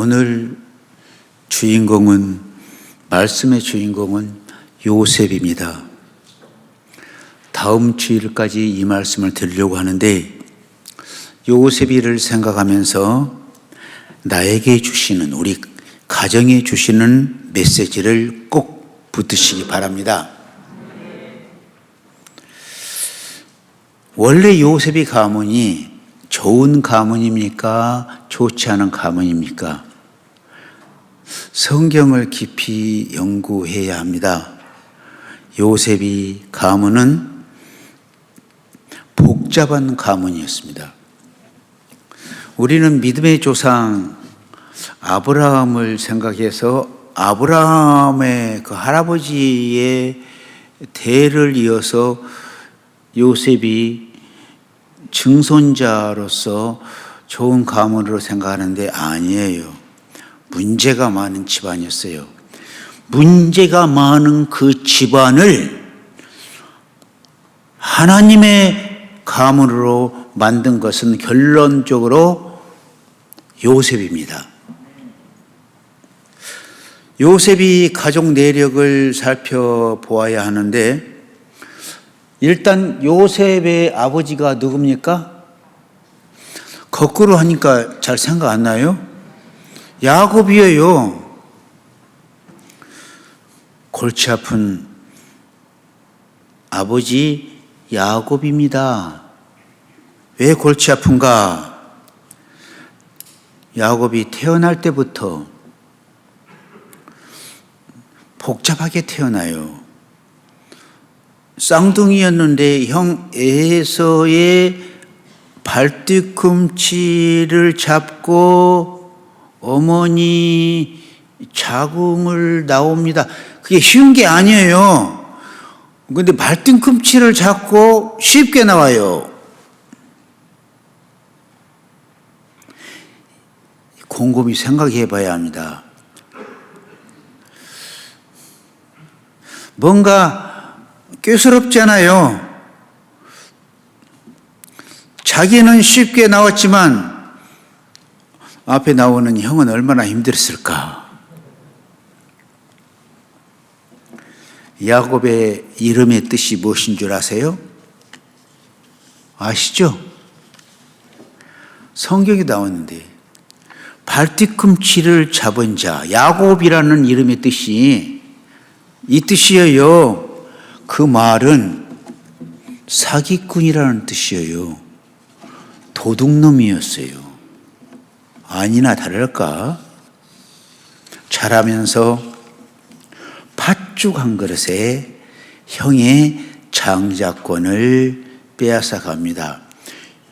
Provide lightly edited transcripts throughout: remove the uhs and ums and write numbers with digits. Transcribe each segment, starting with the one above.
오늘 말씀의 주인공은 요셉입니다. 다음 주일까지 이 말씀을 드리려고 하는데, 요셉이를 생각하면서 나에게 주시는, 우리 가정에 주시는 메시지를 꼭 붙드시기 바랍니다. 원래 요셉이 가문이 좋은 가문입니까? 좋지 않은 가문입니까? 성경을 깊이 연구해야 합니다. 요셉이 가문은 복잡한 가문이었습니다. 우리는 믿음의 조상 아브라함을 생각해서 아브라함의 그 할아버지의 대를 이어서 요셉이 증손자로서 좋은 가문으로 생각하는데 아니에요. 문제가 많은 집안이었어요. 문제가 많은 그 집안을 하나님의 가문으로 만든 것은 결론적으로 요셉입니다. 요셉이 가족 내력을 살펴보아야 하는데, 일단 요셉의 아버지가 누굽니까? 거꾸로 하니까 잘 생각 안 나요? 야곱이에요. 골치 아픈 아버지 야곱입니다. 왜 골치 아픈가? 야곱이 태어날 때부터 복잡하게 태어나요. 쌍둥이였는데 형 에서의 발뒤꿈치를 잡고 어머니 자궁을 나옵니다. 그게 쉬운 게 아니에요. 근데 발뒤꿈치를 잡고 쉽게 나와요. 곰곰이 생각해 봐야 합니다. 뭔가 꾀스럽잖아요. 자기는 쉽게 나왔지만 앞에 나오는 형은 얼마나 힘들었을까. 야곱의 이름의 뜻이 무엇인 줄 아세요? 아시죠? 성경에 나왔는데 발뒤꿈치를 잡은 자, 야곱이라는 이름의 뜻이 이 뜻이에요. 그 말은 사기꾼이라는 뜻이에요. 도둑놈이었어요. 아니나 다를까? 자라면서 팥죽 한 그릇에 형의 장자권을 빼앗아 갑니다.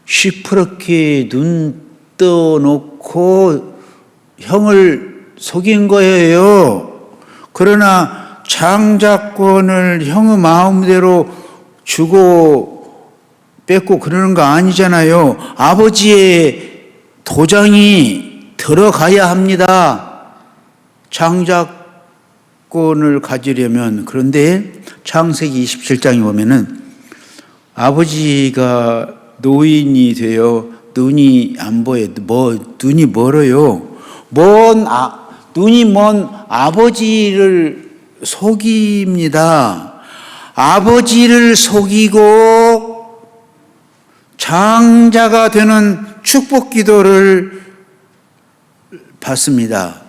시퍼렇게 눈 떠놓고 형을 속인 거예요. 그러나 장자권을 형의 마음대로 주고 뺏고 그러는 거 아니잖아요. 아버지의 도장이 들어가야 합니다. 장자권을 가지려면. 그런데 창세기 27장에 보면은 아버지가 노인이 되어 눈이 안 보여요. 눈이 멀어요. 눈이 먼 아버지를 속입니다. 아버지를 속이고 장자가 되는 축복 기도를 받습니다.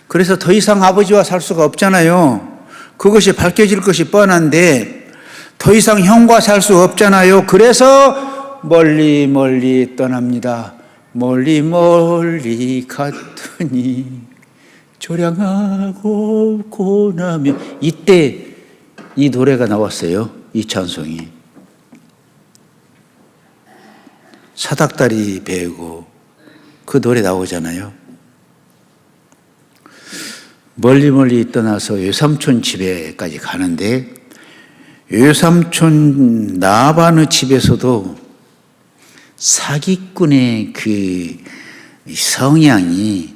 그래서 더 이상 아버지와 살 수가 없잖아요. 그것이 밝혀질 것이 뻔한데 더 이상 형과 살 수 없잖아요. 그래서 멀리 멀리 떠납니다. 멀리 멀리 갔더니 조량하고 고나며, 이때 이 노래가 나왔어요. 이 찬송이. 사닥다리 베고 그 노래 나오잖아요. 멀리 멀리 떠나서 외삼촌 집에까지 가는데, 외삼촌 나반의 집에서도 사기꾼의 그 성향이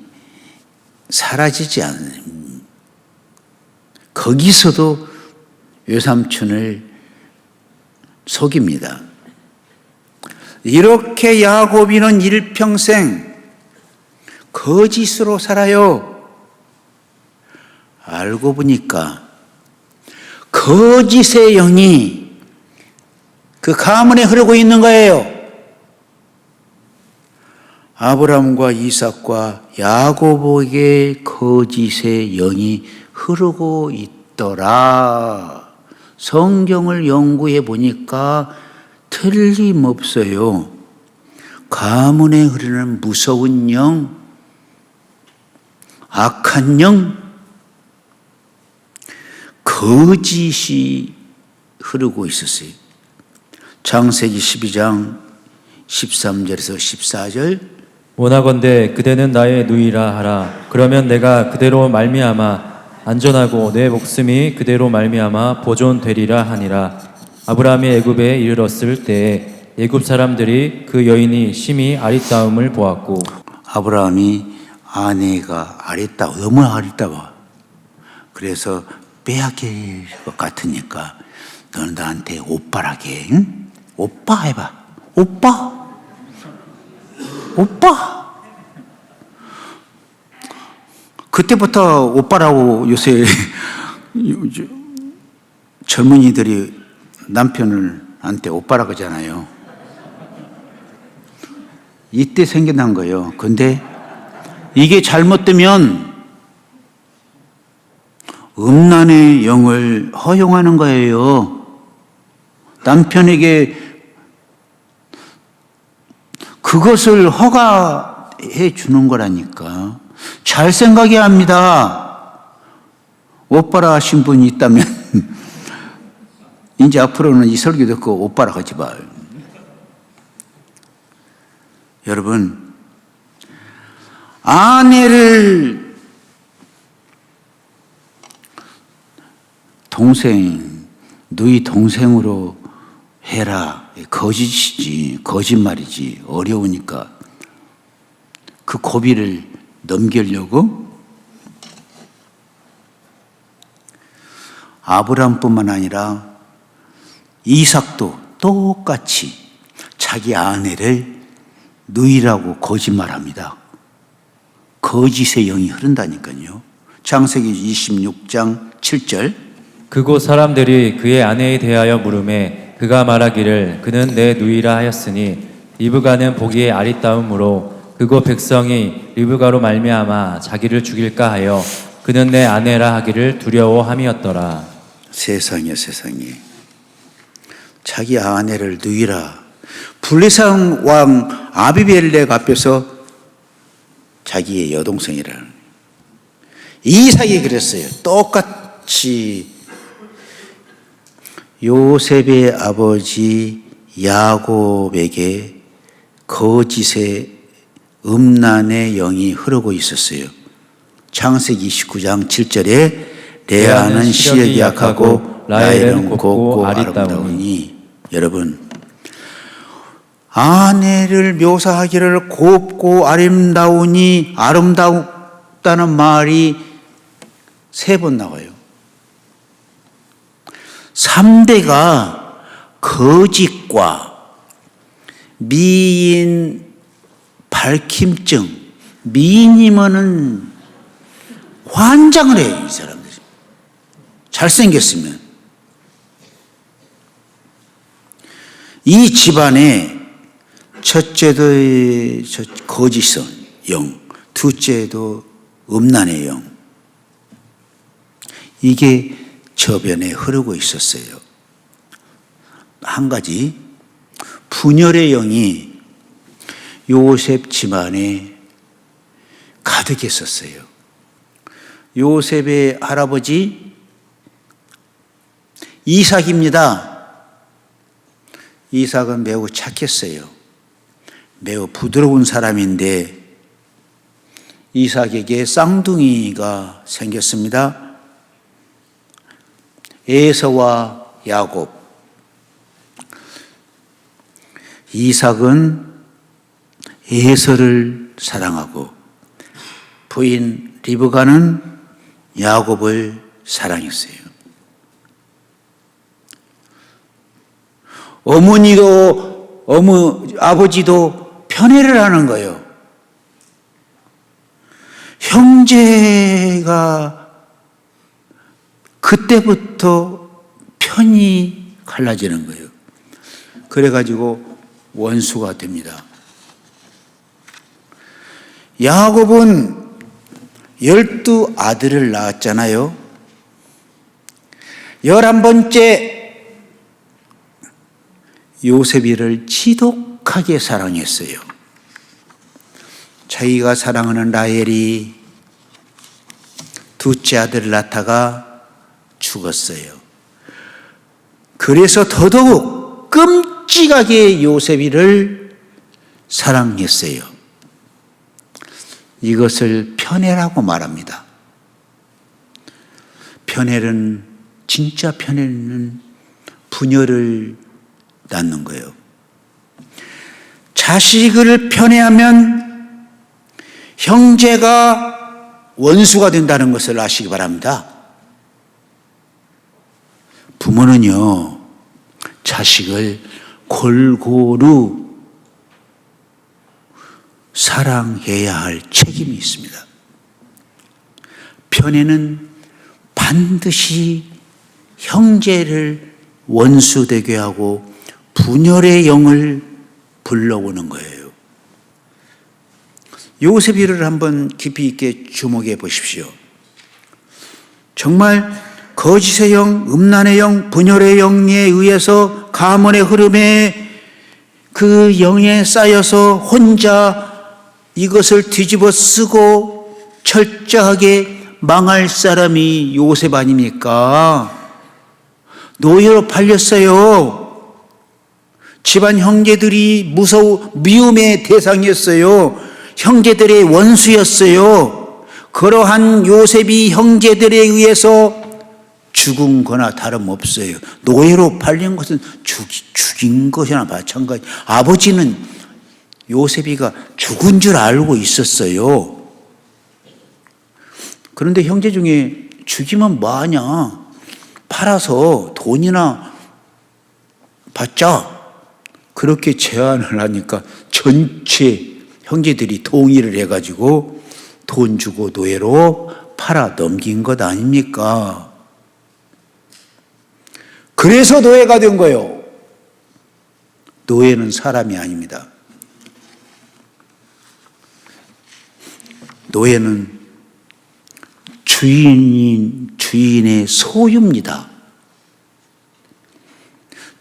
사라지지 않는, 거기서도 외삼촌을 속입니다. 이렇게 야곱이는 일평생 거짓으로 살아요. 알고 보니까 거짓의 영이 그 가문에 흐르고 있는 거예요. 아브라함과 이삭과 야고보에게 거짓의 영이 흐르고 있더라. 성경을 연구해 보니까 틀림없어요. 가문에 흐르는 무서운 영, 악한 영, 거짓이 흐르고 있었어요. 창세기 12장 13절에서 14절 원하건대 그대는 나의 누이라 하라. 그러면 내가 그대로 말미암아 안전하고 내 목숨이 그대로 말미암아 보존되리라 하니라. 아브라함이 애굽에 이르렀을 때에 애굽 사람들이 그 여인이 심히 아리따움을 보았고 아브라함이 아내가 아리따워, 너무 아리따워. 그래서 빼앗길 것 같으니까 너는 나한테 오빠라게, 응? 오빠 해봐. 오빠. 그때부터 오빠라고 요새 젊은이들이 남편한테 오빠라고 하잖아요. 이때 생겨난 거예요. 근데 이게 잘못되면 음란의 영을 허용하는 거예요. 남편에게 그것을 허가해 주는 거라니까. 잘 생각해야 합니다. 오빠라 하신 분이 있다면 이제 앞으로는 이 설교 듣고 오빠라 하지 마요. 여러분, 아내를 동생, 누이 동생으로 해라. 거짓이지, 거짓말이지. 어려우니까 그 고비를 넘기려고 아브라함뿐만 아니라 이삭도 똑같이 자기 아내를 누이라고 거짓말합니다. 거짓의 영이 흐른다니까요. 창세기 26장 7절 그곳 사람들이 그의 아내에 대하여 물음에 그가 말하기를 그는 내 누이라 하였으니 리브가는 보기에 아리따움으로 그곳 백성이 리브가로 말미암아 자기를 죽일까 하여 그는 내 아내라 하기를 두려워함이었더라. 세상에 자기 아내를 누이라. 블레셋 왕 아비멜렉 앞에서 자기의 여동생이라는 이삭이 그랬어요. 똑같이 요셉의 아버지 야곱에게 거짓의 음란의 영이 흐르고 있었어요. 창세기 29장 7절에 레아는 시력이 약하고 라헬은 곱고 아름다우니. 여러분, 아내를 묘사하기를 곱고 아름다우니, 아름다웠다는 말이 3번 나와요. 3대가 거짓과 미인 밝힘증, 미인이면은 환장을 해요, 이 사람들이. 잘생겼으면. 이 집안에 첫째도 거짓성 영, 둘째도 음란의 영. 이게 저변에 흐르고 있었어요. 한 가지, 분열의 영이 요셉 집안에 가득했었어요. 요셉의 할아버지 이삭입니다. 이삭은 매우 착했어요. 매우 부드러운 사람인데 이삭에게 쌍둥이가 생겼습니다. 에서와 야곱. 이삭은 에서를 사랑하고 부인 리브가는 야곱을 사랑했어요. 아버지도 편애를 하는 거예요. 형제가 그때부터 편이 갈라지는 거예요. 그래가지고 원수가 됩니다. 야곱은 12아들을 낳았잖아요. 11번째 요셉이를 지독하게 사랑했어요. 자기가 사랑하는 라헬이 둘째 아들을 낳다가 죽었어요. 그래서 더더욱 끔찍하게 요셉이를 사랑했어요. 이것을 편애라고 말합니다. 진짜 편애는 분열을 낳는 거예요. 자식을 편애하면 형제가 원수가 된다는 것을 아시기 바랍니다. 부모는요, 자식을 골고루 사랑해야 할 책임이 있습니다. 편애는 반드시 형제를 원수되게 하고 분열의 영을 불러오는 거예요. 요셉이를 한번 깊이 있게 주목해 보십시오. 정말 거짓의 영, 음란의 영, 분열의 영에 의해서 가문의 흐름에 그 영에 쌓여서 혼자 이것을 뒤집어 쓰고 철저하게 망할 사람이 요셉 아닙니까? 노예로 팔렸어요. 집안 형제들이 미움의 대상이었어요. 형제들의 원수였어요. 그러한 요셉이 형제들에 의해서 죽은 거나 다름없어요. 노예로 팔린 것은 죽인 것이나 마찬가지. 아버지는 요셉이가 죽은 줄 알고 있었어요. 그런데 형제 중에 죽이면 뭐하냐? 팔아서 돈이나 받자. 그렇게 제안을 하니까 전체 형제들이 동의를 해가지고 돈 주고 노예로 팔아 넘긴 것 아닙니까? 그래서 노예가 된 거예요. 노예는 사람이 아닙니다. 노예는 주인의 소유입니다.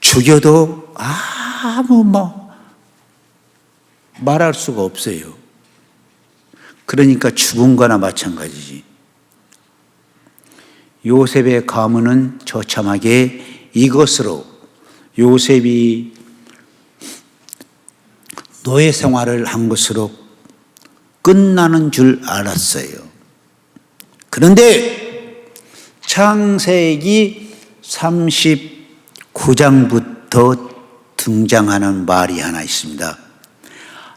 죽여도 아무 말할 수가 없어요. 그러니까 죽은 거나 마찬가지지. 요셉의 가문은 처참하게 이것으로 요셉이 노예 생활을 한 것으로 끝나는 줄 알았어요. 그런데 창세기 39장부터 등장하는 말이 하나 있습니다.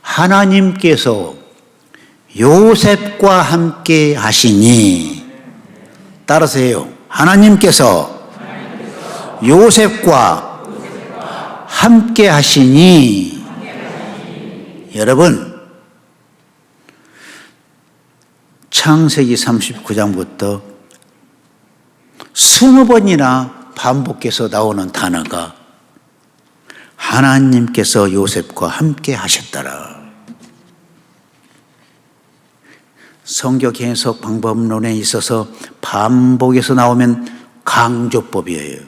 하나님께서 요셉과 함께 하시니, 따라서 해요. 하나님께서 요셉과 함께 하시니. 여러분, 창세기 39장부터 20번이나 반복해서 나오는 단어가 하나님께서 요셉과 함께 하셨더라. 성경 해석 방법론에 있어서 반복해서 나오면 강조법이에요.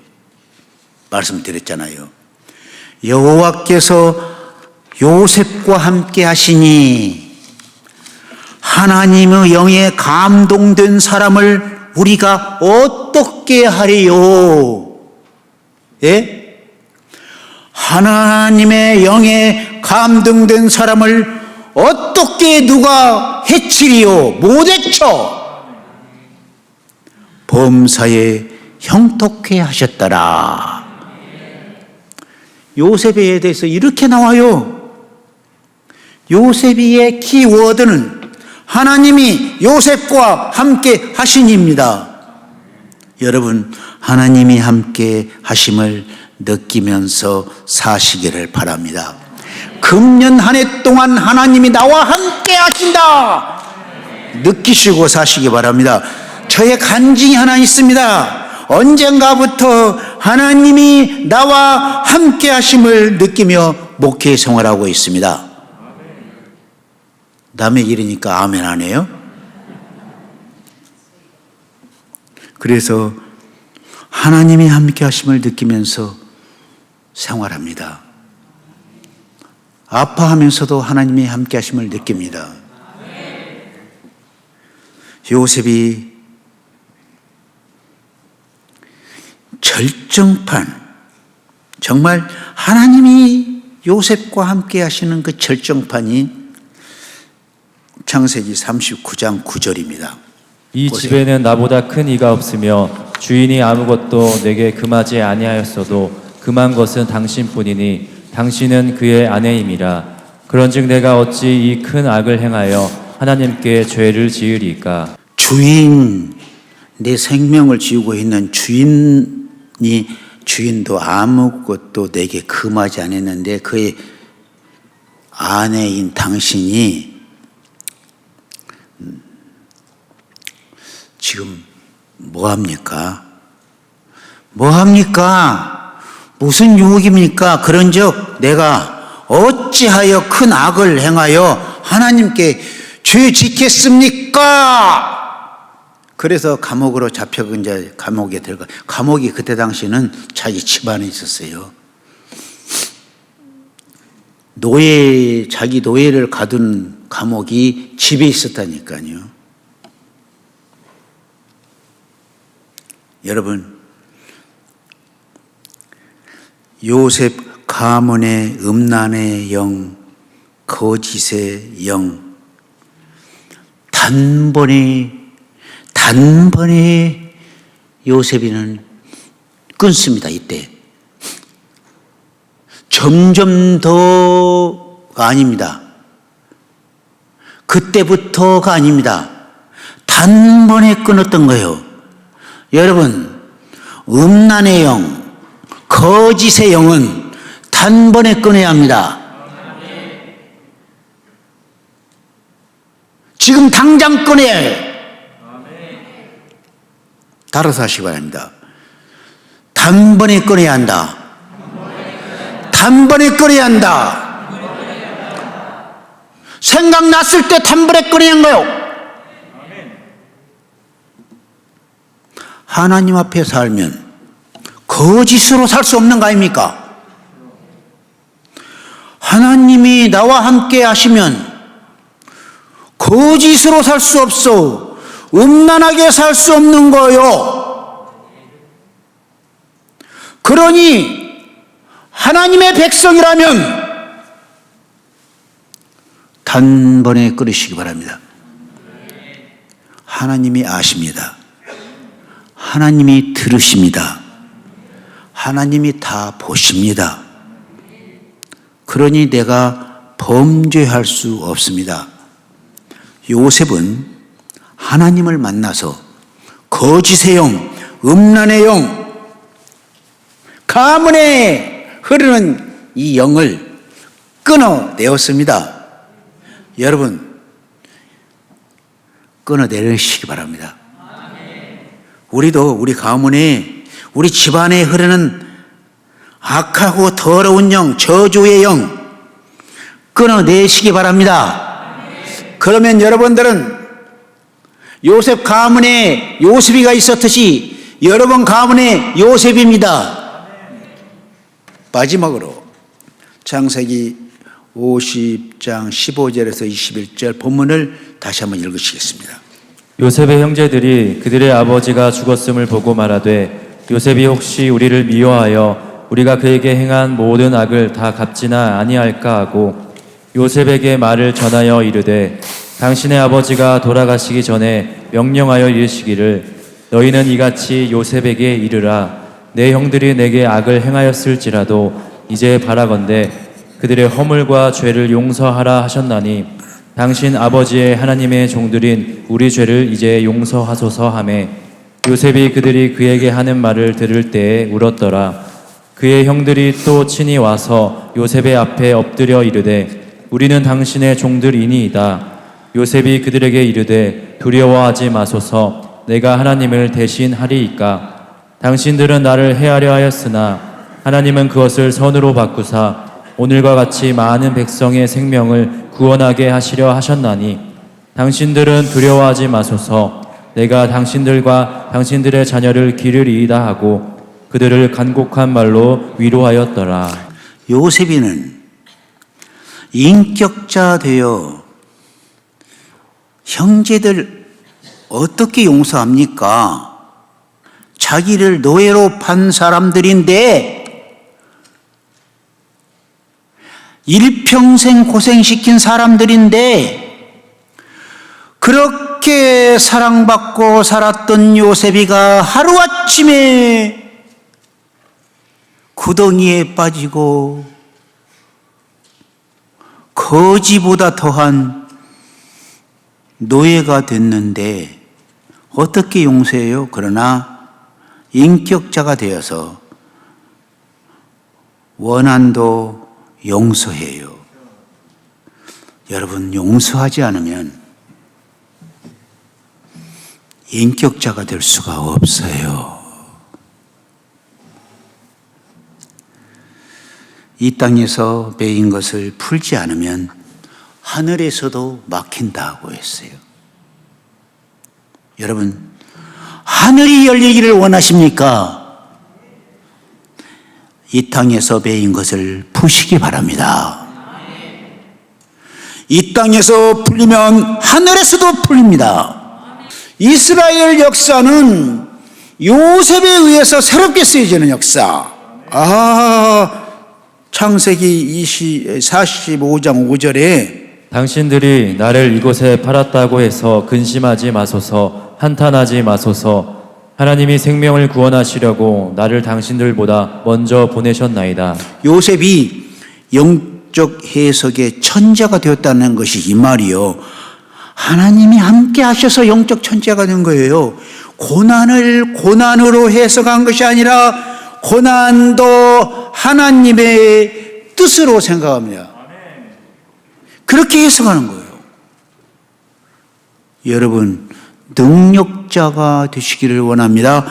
말씀드렸잖아요. 여호와께서 요셉과 함께 하시니, 하나님의 영에 감동된 사람을 우리가 어떻게 하리요? 예? 하나님의 영에 감동된 사람을 어떻게 누가 해치리요? 못 해쳐. 범사에 형통케 하셨더라. 요셉에 대해서 이렇게 나와요. 요셉의 키워드는 하나님이 요셉과 함께 하시니입니다. 여러분, 하나님이 함께 하심을 느끼면서 사시기를 바랍니다. 금년 한 해 동안 하나님이 나와 함께 하신다. 느끼시고 사시기 바랍니다. 저의 간증이 하나 있습니다. 언젠가부터 하나님이 나와 함께 하심을 느끼며 목회 생활하고 있습니다. 남의 일이니까 아멘 안 해요? 그래서 하나님이 함께 하심을 느끼면서 생활합니다. 아파하면서도 하나님이 함께 하심을 느낍니다. 요셉이 절정판, 정말 하나님이 요셉과 함께 하시는 그 절정판이 창세기 39장 9절입니다. 이 보세요. 집에는 나보다 큰 이가 없으며 주인이 아무것도 내게 금하지 아니하였어도 금한 것은 당신뿐이니 당신은 그의 아내임이라. 그런즉 내가 어찌 이 큰 악을 행하여 하나님께 죄를 지으리까. 주인, 내 생명을 지우고 있는 주인도 아무것도 내게 금하지 않았는데 그의 아내인 당신이 지금 뭐합니까? 무슨 유혹입니까? 그런즉 내가 어찌하여 큰 악을 행하여 하나님께 죄 짓겠습니까? 그래서 감옥으로 잡혀간 자 감옥에 들어가. 감옥이 그때 당시는 자기 집안에 있었어요. 자기 노예를 가둔 감옥이 집에 있었다니까요. 여러분, 요셉 가문의 음란의 영, 거짓의 영, 단번에 요셉이는 끊습니다. 이때 점점 더가 아닙니다. 그때부터가 아닙니다. 단번에 끊었던 거예요. 여러분, 음란의 영, 거짓의 영은 단번에 끊어야 합니다. 지금 당장 끊어야 해요. 따라서 하시기 바랍니다. 단번에 끊어야 한다. 단번에 끊어야 한다. 생각났을 때 단번에 끊어야 한 거예요. 하나님 앞에 살면 거짓으로 살 수 없는 거 아닙니까? 하나님이 나와 함께 하시면 거짓으로 살 수 없어. 음란하게 살 수 없는 거요. 그러니 하나님의 백성이라면 단번에 끊으시기 바랍니다. 하나님이 아십니다. 하나님이 들으십니다. 하나님이 다 보십니다. 그러니 내가 범죄할 수 없습니다. 요셉은 하나님을 만나서 거짓의 영, 음란의 영, 가문에 흐르는 이 영을 끊어내었습니다. 여러분, 끊어내시기 바랍니다. 우리도 우리 가문에, 우리 집안에 흐르는 악하고 더러운 영, 저주의 영 끊어내시기 바랍니다. 그러면 여러분들은 요셉 가문에 요셉이가 있었듯이 여러분 가문에 요셉입니다. 마지막으로 창세기 50장 15절에서 21절 본문을 다시 한번 읽으시겠습니다. 요셉의 형제들이 그들의 아버지가 죽었음을 보고 말하되 요셉이 혹시 우리를 미워하여 우리가 그에게 행한 모든 악을 다 갚지나 아니할까 하고 요셉에게 말을 전하여 이르되 당신의 아버지가 돌아가시기 전에 명령하여 이르시기를 너희는 이같이 요셉에게 이르라. 내 형들이 내게 악을 행하였을지라도 이제 바라건대 그들의 허물과 죄를 용서하라 하셨나니 당신 아버지의 하나님의 종들인 우리 죄를 이제 용서하소서 하매 요셉이 그들이 그에게 하는 말을 들을 때에 울었더라. 그의 형들이 또 친히 와서 요셉의 앞에 엎드려 이르되 우리는 당신의 종들이니이다. 요셉이 그들에게 이르되 두려워하지 마소서. 내가 하나님을 대신하리이까. 당신들은 나를 해하려 하였으나 하나님은 그것을 선으로 바꾸사 오늘과 같이 많은 백성의 생명을 구원하게 하시려 하셨나니 당신들은 두려워하지 마소서. 내가 당신들과 당신들의 자녀를 기르리이다 하고 그들을 간곡한 말로 위로하였더라. 요셉이는 인격자 되어 형제들 어떻게 용서합니까? 자기를 노예로 판 사람들인데 일평생 고생시킨 사람들인데 그렇게 사랑받고 살았던 요셉이가 하루아침에 구덩이에 빠지고 거지보다 더한 노예가 됐는데 어떻게 용서해요? 그러나 인격자가 되어서 원한도 용서해요. 여러분, 용서하지 않으면 인격자가 될 수가 없어요. 이 땅에서 베인 것을 풀지 않으면 하늘에서도 막힌다고 했어요. 여러분, 하늘이 열리기를 원하십니까? 이 땅에서 베인 것을 푸시기 바랍니다. 이 땅에서 풀리면 하늘에서도 풀립니다. 이스라엘 역사는 요셉에 의해서 새롭게 쓰여지는 역사. 창세기 45장 5절에 당신들이 나를 이곳에 팔았다고 해서 근심하지 마소서. 한탄하지 마소서. 하나님이 생명을 구원하시려고 나를 당신들보다 먼저 보내셨나이다. 요셉이 영적 해석의 천재가 되었다는 것이 이 말이요. 하나님이 함께 하셔서 영적 천재가 된 거예요. 고난을 고난으로 해석한 것이 아니라 고난도 하나님의 뜻으로 생각합니다. 그렇게 해석하는 거예요. 여러분, 능력자가 되시기를 원합니다.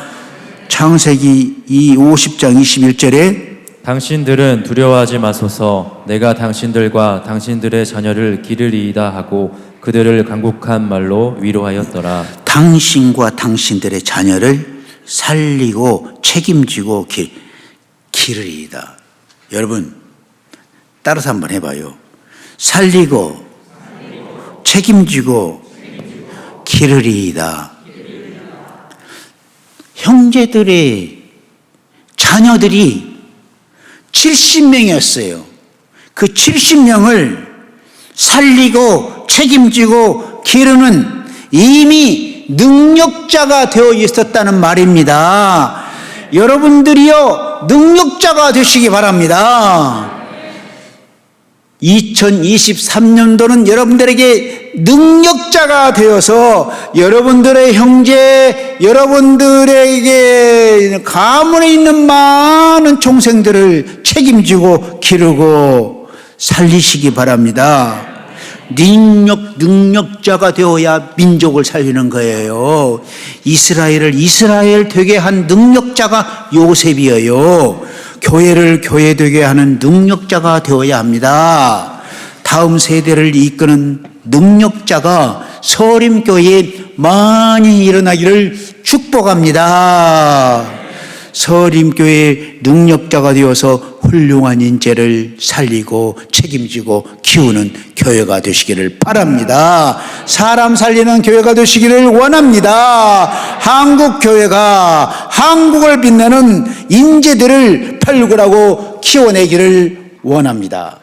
창세기 50장 21절에 당신들은 두려워하지 마소서. 내가 당신들과 당신들의 자녀를 기르리이다 하고 그들을 간곡한 말로 위로하였더라. 당신과 당신들의 자녀를 살리고 책임지고 기르리이다. 여러분, 따라서 한번 해봐요. 살리고 책임지고 기르리이다. 형제들의 자녀들이 70명이었어요. 그 70명을 살리고 책임지고 기르는 이미 능력자가 되어 있었다는 말입니다. 여러분들이요, 능력자가 되시기 바랍니다. 2023년도는 여러분들에게 능력자가 되어서 여러분들의 형제, 여러분들에게 가문에 있는 많은 총생들을 책임지고 기르고 살리시기 바랍니다. 능력자가 되어야 민족을 살리는 거예요. 이스라엘을 이스라엘 되게 한 능력자가 요셉이에요. 교회를 교회 되게 하는 능력자가 되어야 합니다. 다음 세대를 이끄는 능력자가 서림교회에 많이 일어나기를 축복합니다. 서림교회 능력자가 되어서 훌륭한 인재를 살리고 책임지고 키우는 교회가 되시기를 바랍니다. 사람 살리는 교회가 되시기를 원합니다. 한국 교회가 한국을 빛내는 인재들을 발굴하고 키워내기를 원합니다.